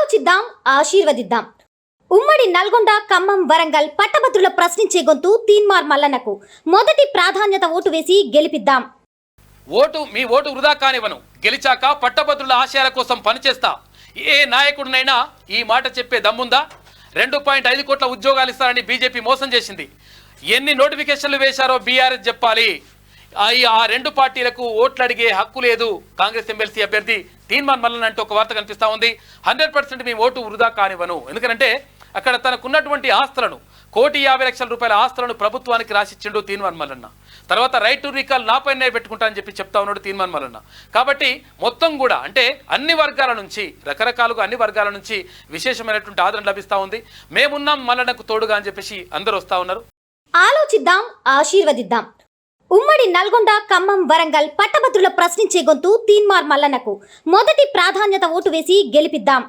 ఆలోచిద్దాం, ఆశీర్వదిద్దాం. ఉమ్మడి నల్గొండ, ఖమ్మం, వరంగల్ పట్టభద్రుల ప్రశ్నించే గొంతు తీన్మార్ మల్లన్నకు మొదటి ప్రాధాన్యత ఓటు వేసి గెలిపిద్దాం. మీ ఓటు వృధా కానివ్వను. గెలిచాక పట్టభద్రుల ఆశయాల కోసం పనిచేస్తా. ఏ నాయకుడినైనా ఈ మాట చెప్పే దమ్ముందా? 2.5 కోట్ల ఉద్యోగాలు ఇస్తారని బీజేపీ మోసం చేసింది. ఎన్ని నోటిఫికేషన్లు వేశారో బీఆర్ఎస్ చెప్పాలి. ఆ రెండు పార్టీలకు ఓట్లు అడిగే హక్కు లేదు. కాంగ్రెస్ ఎమ్మెల్సీ అభ్యర్థి తీన్మార్ మల్లన్న అంటే ఒక వార్త కనిపిస్తా ఉంది. 100% మీ ఓటు వృధా కానివ్వను. ఎందుకంటే అక్కడ తనకున్నటువంటి ఆస్తులను, 1,50,00,000 రూపాయల ఆస్తులను ప్రభుత్వానికి రాసిచ్చిండు తీన్మార్ మల్లన్న. తర్వాత రైట్ టు రీకాల్ నాపైనే పెట్టుకుంటా అని చెప్పి చెప్తా ఉన్నాడు తీన్మార్ మల్లన్న. కాబట్టి మొత్తం కూడా అంటే అన్ని వర్గాల నుంచి, రకరకాలుగా అన్ని వర్గాల నుంచి విశేషమైనటువంటి ఆదరణ లభిస్తూ ఉంది. మేమున్నాం మల్లన్నకు తోడుగా అని చెప్పేసి అందరూ వస్తూ ఉన్నారు. ఆలోచిద్దాం, ఆశీర్వదిద్దాం. ఉమ్మడి నల్గొండ, ఖమ్మం, వరంగల్ పట్టభద్రుల ప్రశ్నించే గొంతు తీన్మార్ మల్లన్నకు మొదటి ప్రాధాన్యత ఓటు వేసి గెలిపిద్దాం.